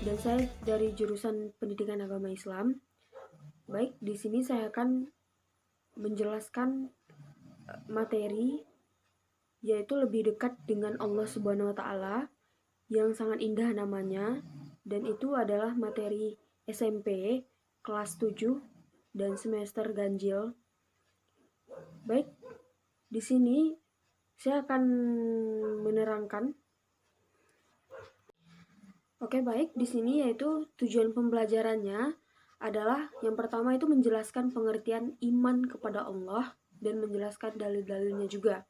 dan saya dari jurusan Pendidikan Agama Islam. Baik, di sini saya akan menjelaskan materi yaitu lebih dekat dengan Allah Subhanahu wa taala yang sangat indah namanya, dan itu adalah materi SMP kelas 7 dan semester ganjil. Baik, di sini saya akan menerangkan. Oke, baik, di sini yaitu tujuan pembelajarannya adalah yang pertama itu menjelaskan pengertian iman kepada Allah dan menjelaskan dalil-dalilnya juga.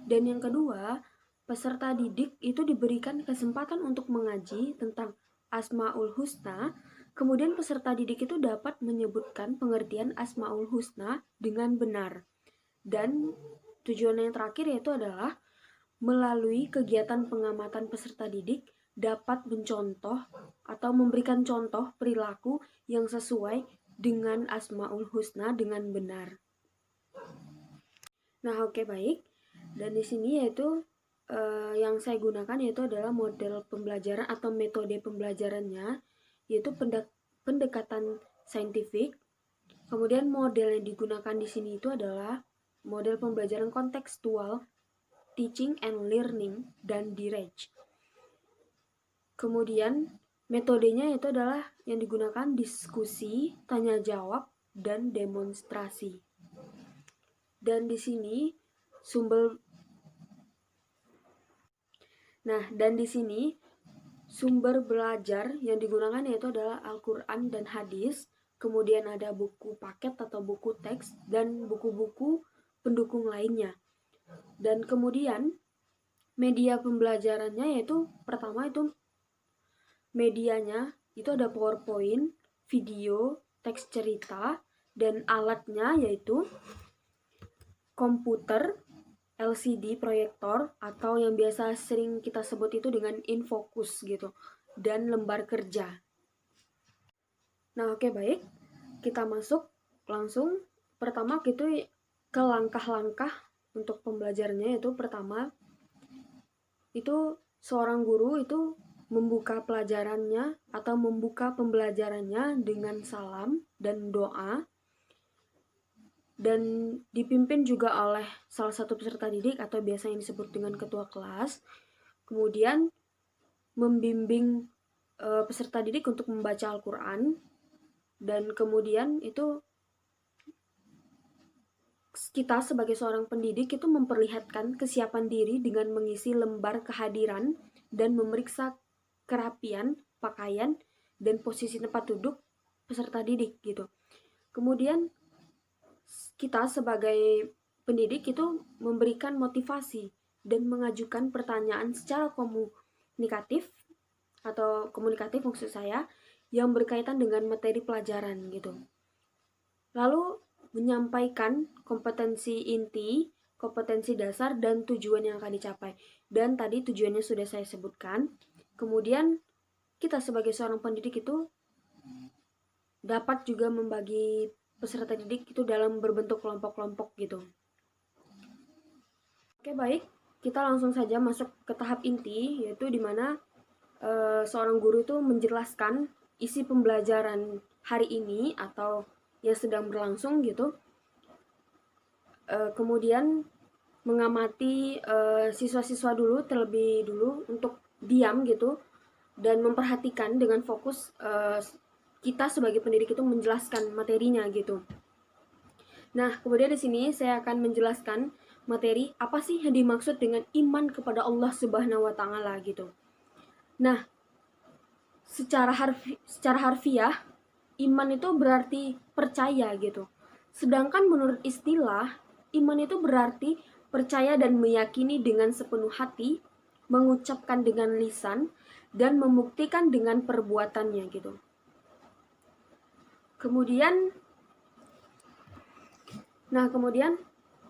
Dan yang kedua, peserta didik itu diberikan kesempatan untuk mengaji tentang Asmaul Husna. Kemudian peserta didik itu dapat menyebutkan pengertian Asmaul Husna dengan benar. Dan tujuan yang terakhir yaitu adalah melalui kegiatan pengamatan peserta didik dapat mencontoh atau memberikan contoh perilaku yang sesuai dengan Asmaul Husna dengan benar. Nah, oke, baik. Dan di sini yaitu yang saya gunakan yaitu adalah model pembelajaran atau metode pembelajarannya, yaitu pendekatan saintifik. Kemudian model yang digunakan di sini itu adalah model pembelajaran kontekstual, teaching and learning, dan direct. Kemudian metodenya itu adalah yang digunakan diskusi, tanya jawab, dan demonstrasi. Dan di sini sumber belajar yang digunakan yaitu adalah Al-Quran dan hadis, kemudian ada buku paket atau buku teks, dan buku-buku pendukung lainnya. Dan kemudian media pembelajarannya yaitu pertama itu medianya itu ada PowerPoint, video, teks cerita, dan alatnya yaitu komputer, LCD proyektor, atau yang biasa sering kita sebut itu dengan infocus gitu, dan lembar kerja. Nah, oke, baik, kita masuk langsung. Pertama gitu ke langkah-langkah untuk pembelajarannya, yaitu pertama itu seorang guru itu membuka pelajarannya atau membuka pembelajarannya dengan salam dan doa, dan dipimpin juga oleh salah satu peserta didik atau biasa yang disebut dengan ketua kelas. Kemudian membimbing peserta didik untuk membaca Al-Quran, dan kemudian itu kita sebagai seorang pendidik itu memperlihatkan kesiapan diri dengan mengisi lembar kehadiran dan memeriksa kerapian pakaian dan posisi tempat duduk peserta didik gitu. Kemudian kita sebagai pendidik itu memberikan motivasi dan mengajukan pertanyaan secara komunikatif maksud saya, yang berkaitan dengan materi pelajaran gitu. Lalu menyampaikan kompetensi inti, kompetensi dasar, dan tujuan yang akan dicapai. Dan tadi tujuannya sudah saya sebutkan. Kemudian kita sebagai seorang pendidik itu dapat juga membagi peserta didik itu dalam berbentuk kelompok-kelompok gitu. Oke, baik, kita langsung saja masuk ke tahap inti, yaitu di mana seorang guru itu menjelaskan isi pembelajaran hari ini atau yang sedang berlangsung gitu. Kemudian mengamati siswa-siswa terlebih dulu untuk diam gitu dan memperhatikan dengan fokus kita sebagai pendidik itu menjelaskan materinya gitu. Nah, kemudian di sini saya akan menjelaskan materi apa sih yang dimaksud dengan iman kepada Allah Subhanahu wa taala gitu. Nah, secara harfiah iman itu berarti percaya gitu. Sedangkan menurut istilah, iman itu berarti percaya dan meyakini dengan sepenuh hati, mengucapkan dengan lisan, dan membuktikan dengan perbuatannya gitu. Kemudian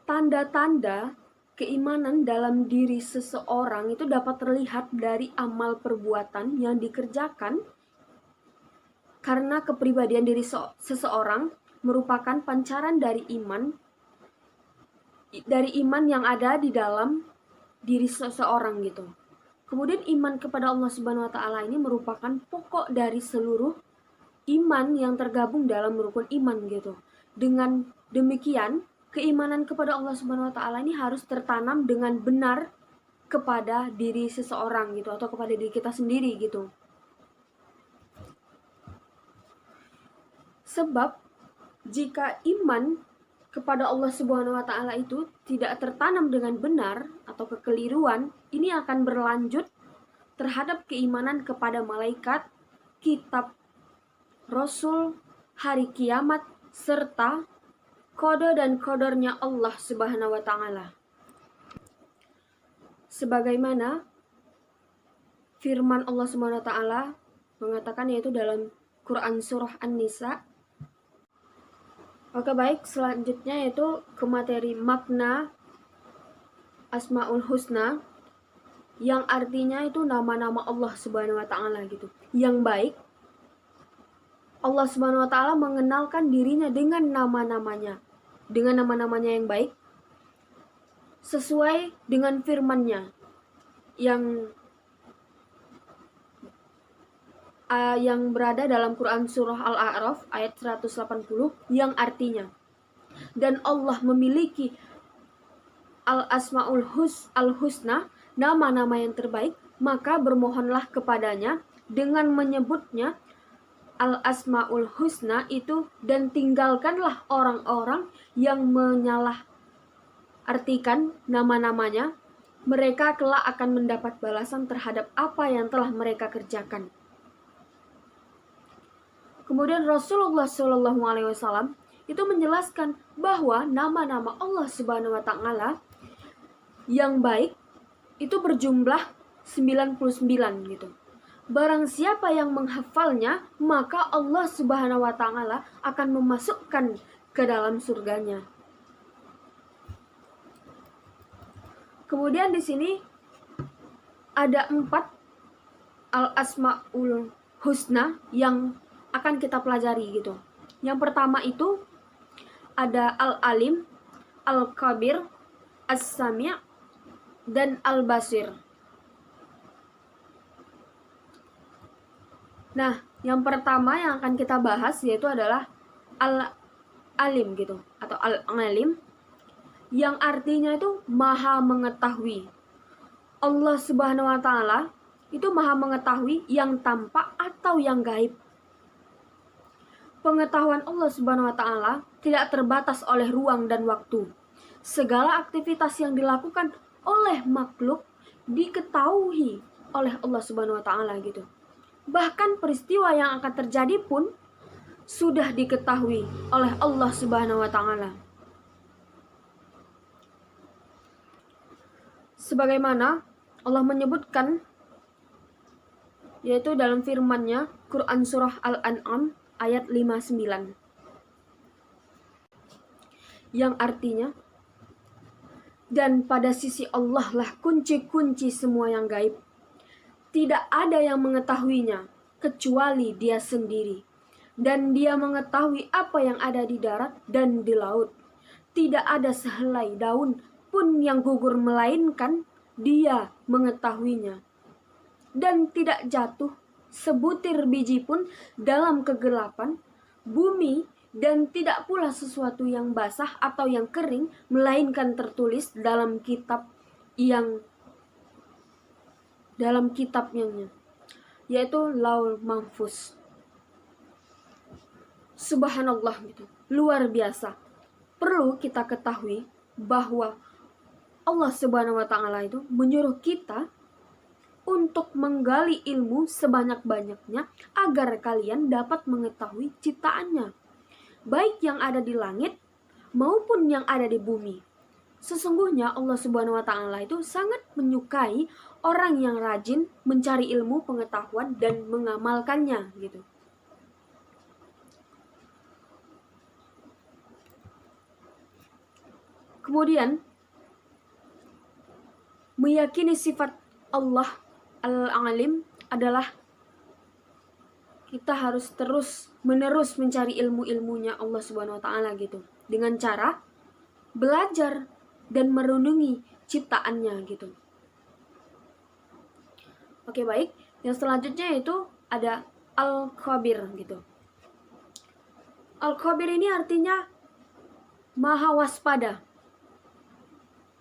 tanda-tanda keimanan dalam diri seseorang itu dapat terlihat dari amal perbuatan yang dikerjakan, karena kepribadian diri seseorang merupakan pancaran dari iman yang ada di dalam diri seseorang gitu. Kemudian iman kepada Allah Subhanahu wa taala ini merupakan pokok dari seluruh iman yang tergabung dalam rukun iman gitu. Dengan demikian, keimanan kepada Allah Subhanahu wa taala ini harus tertanam dengan benar kepada diri seseorang gitu, atau kepada diri kita sendiri gitu. Sebab jika iman kepada Allah Subhanahu wa taala itu tidak tertanam dengan benar atau kekeliruan, ini akan berlanjut terhadap keimanan kepada malaikat, kitab, rasul, hari kiamat, serta qada dan qadarnya Allah Subhanahu wa taala. Sebagaimana firman Allah Subhanahu wa taala mengatakan, yaitu dalam Quran surah An-Nisa. Oke, baik, selanjutnya yaitu ke materi makna Asmaul Husna, yang artinya itu nama-nama Allah Subhanahu wa taala gitu. Yang baik, Allah Subhanahu wa taala mengenalkan dirinya dengan nama-namanya. Dengan nama-namanya yang baik sesuai dengan firman-Nya yang berada dalam Quran surah Al-A'raf ayat 180, yang artinya, dan Allah memiliki Al-Asmaul Husna, nama-nama yang terbaik, maka bermohonlah kepadanya dengan menyebutnya Al-Asmaul Husna itu, dan tinggalkanlah orang-orang yang menyalah artikan nama-namanya. Mereka kelak akan mendapat balasan terhadap apa yang telah mereka kerjakan. Kemudian Rasulullah SAW itu menjelaskan bahwa nama-nama Allah Subhanahu wa taala yang baik itu berjumlah 99 gitu. Barang siapa yang menghafalnya, maka Allah Subhanahu wa taala akan memasukkan ke dalam surganya. Kemudian di sini ada 4 Al-Asmaul Husna yang akan kita pelajari gitu. Yang pertama itu ada Al-Alim, Al-Kabir, As-Sami', dan Al-Basir. Nah, yang pertama yang akan kita bahas yaitu adalah Al-Alim gitu, atau Al-Alim, yang artinya itu maha mengetahui. Allah Subhanahu wa taala itu maha mengetahui yang tampak atau yang gaib. Pengetahuan Allah Subhanahu wa taala tidak terbatas oleh ruang dan waktu. Segala aktivitas yang dilakukan oleh makhluk diketahui oleh Allah Subhanahu wa taala gitu. Bahkan peristiwa yang akan terjadi pun sudah diketahui oleh Allah Subhanahu wa taala. Sebagaimana Allah menyebutkan yaitu dalam firman-Nya Quran surah Al-An'am ayat 59, yang artinya, dan pada sisi Allah lah kunci-kunci semua yang gaib. Tidak ada yang mengetahuinya kecuali Dia sendiri, dan Dia mengetahui apa yang ada di darat dan di laut. Tidak ada sehelai daun pun yang gugur melainkan Dia mengetahuinya, dan tidak jatuh sebutir biji pun dalam kegelapan bumi, dan tidak pula sesuatu yang basah atau yang kering melainkan tertulis dalam kitabnya, yaitu Laul Mahfuz. Subhanallah gitu, luar biasa. Perlu kita ketahui bahwa Allah Subhanahu wa taala itu menyuruh kita untuk menggali ilmu sebanyak-banyaknya agar kalian dapat mengetahui ciptaannya, baik yang ada di langit maupun yang ada di bumi. Sesungguhnya Allah Subhanahu wa taala itu sangat menyukai orang yang rajin mencari ilmu pengetahuan dan mengamalkannya gitu. Kemudian meyakini sifat Allah Al-Alim adalah kita harus terus-menerus mencari ilmu-ilmunya Allah Subhanahu wa taala gitu, dengan cara belajar dan merenungi ciptaannya gitu. Oke, baik. Yang selanjutnya itu ada Al-Khabir gitu. Al-Khabir ini artinya maha waspada.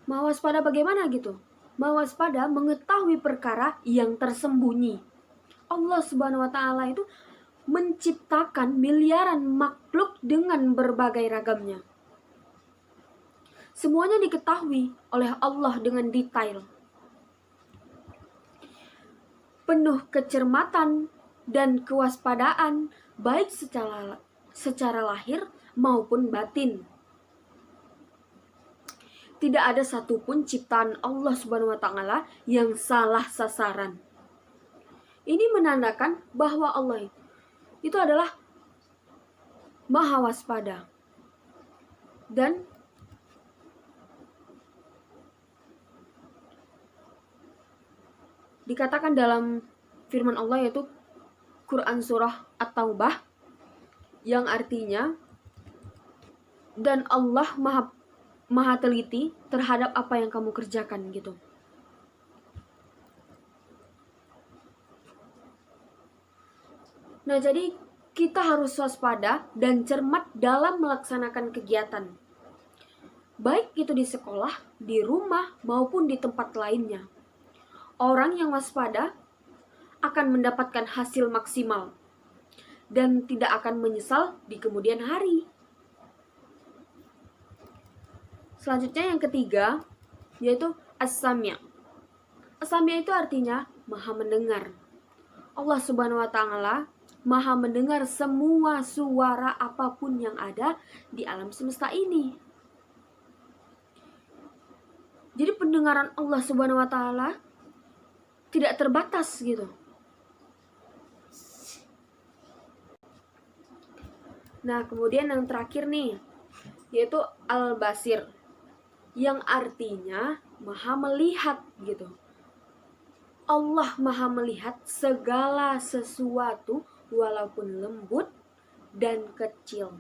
Maha waspada bagaimana gitu? Maha waspada mengetahui perkara yang tersembunyi. Allah Subhanahu wa taala itu menciptakan miliaran makhluk dengan berbagai ragamnya. Semuanya diketahui oleh Allah dengan detail. Penuh kecermatan dan kewaspadaan baik secara lahir maupun batin. Tidak ada satupun ciptaan Allah Subhanahu wa taala yang salah sasaran. Ini menandakan bahwa Allah itu adalah maha waspada. Dan dikatakan dalam firman Allah, yaitu Quran surah At-Taubah, yang artinya, dan Allah maha teliti terhadap apa yang kamu kerjakan gitu. Nah, jadi kita harus waspada dan cermat dalam melaksanakan kegiatan, baik itu di sekolah, di rumah, maupun di tempat lainnya. Orang yang waspada akan mendapatkan hasil maksimal dan tidak akan menyesal di kemudian hari. Selanjutnya yang ketiga, yaitu As-Sami'. As-Sami' itu artinya maha mendengar. Allah Subhanahu wa taala maha mendengar semua suara apapun yang ada di alam semesta ini. Jadi pendengaran Allah Subhanahu wa taala tidak terbatas gitu. Nah, kemudian yang terakhir nih, yaitu Al-Basir, yang artinya maha melihat gitu. Allah maha melihat segala sesuatu walaupun lembut dan kecil.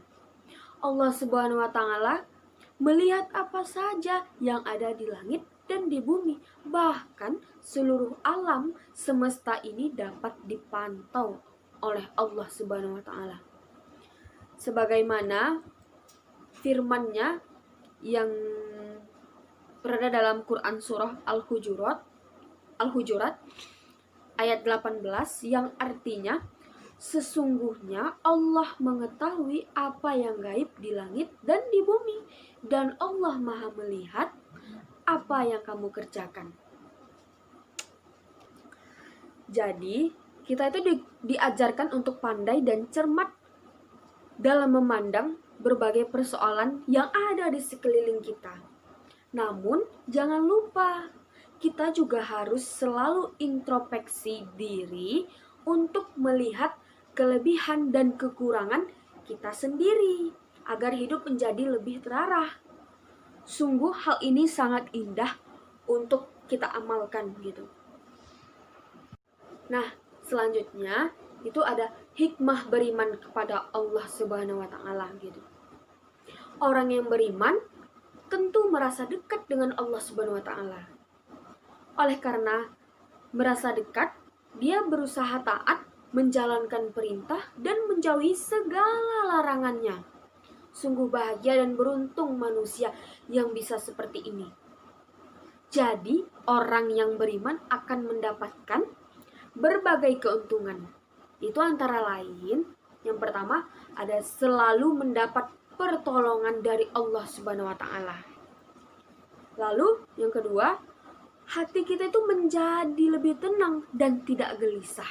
Allah Subhanahu wa taala melihat apa saja yang ada di langit dan di bumi. Bahkan seluruh alam semesta ini dapat dipantau oleh Allah Subhanahu wa taala. Sebagaimana firman-Nya yang berada dalam Quran surah Al-Hujurat ayat 18, yang artinya, sesungguhnya Allah mengetahui apa yang gaib di langit dan di bumi, dan Allah maha melihat apa yang kamu kerjakan. Jadi kita itu diajarkan untuk pandai dan cermat dalam memandang berbagai persoalan yang ada di sekeliling kita. Namun jangan lupa, kita juga harus selalu introspeksi diri untuk melihat kelebihan dan kekurangan kita sendiri agar hidup menjadi lebih terarah. Sungguh hal ini sangat indah untuk kita amalkan gitu. Nah, selanjutnya itu ada hikmah beriman kepada Allah Subhanahu wa taala gitu. Orang yang beriman tentu merasa dekat dengan Allah Subhanahu wa taala. Oleh karena merasa dekat, dia berusaha taat, menjalankan perintah dan menjauhi segala larangannya. Sungguh bahagia dan beruntung manusia yang bisa seperti ini. Jadi, orang yang beriman akan mendapatkan berbagai keuntungan. Itu antara lain, yang pertama ada selalu mendapat pertolongan dari Allah Subhanahu wa taala. Lalu, yang kedua, hati kita itu menjadi lebih tenang dan tidak gelisah.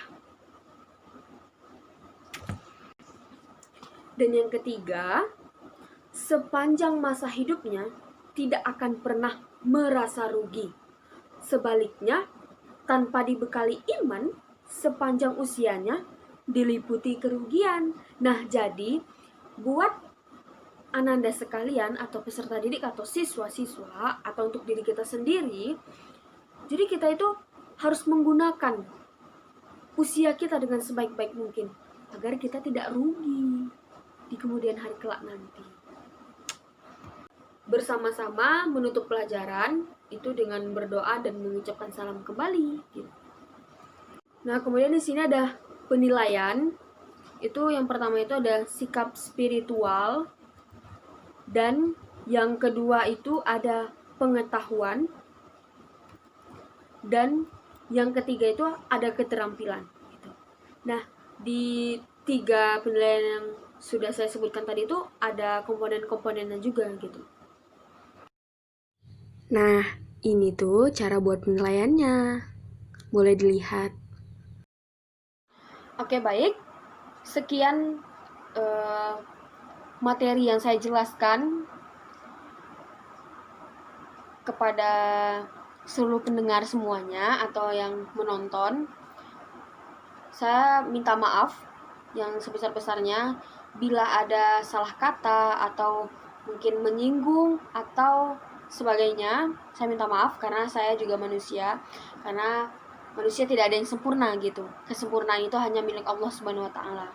Dan yang ketiga, sepanjang masa hidupnya tidak akan pernah merasa rugi. Sebaliknya, tanpa dibekali iman, sepanjang usianya diliputi kerugian. Nah, jadi buat ananda sekalian atau peserta didik atau siswa-siswa atau untuk diri kita sendiri, jadi kita itu harus menggunakan usia kita dengan sebaik-baik mungkin agar kita tidak rugi di kemudian hari kelak nanti. Bersama-sama menutup pelajaran itu dengan berdoa dan mengucapkan salam kembali gitu. Nah, kemudian di sini ada penilaian. Itu yang pertama itu ada sikap spiritual, dan yang kedua itu ada pengetahuan, dan yang ketiga itu ada keterampilan gitu. Nah, di 3 penilaian yang sudah saya sebutkan tadi itu ada komponen-komponennya juga gitu. Nah, ini tuh cara buat penilaiannya. Boleh dilihat. Oke, baik. Sekian materi yang saya jelaskan kepada seluruh pendengar semuanya atau yang menonton. Saya minta maaf yang sebesar-besarnya bila ada salah kata atau mungkin menyinggung atau sebagainya. Saya minta maaf karena saya juga manusia, karena manusia tidak ada yang sempurna gitu. Kesempurnaan itu hanya milik Allah Subhanahu wa taala.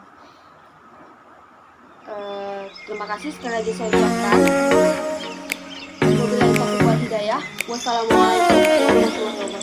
Terima kasih sekali lagi saya ucapkan. Wabillahi taufiq wal hidayah. Wassalamualaikum warahmatullahi wabarakatuh.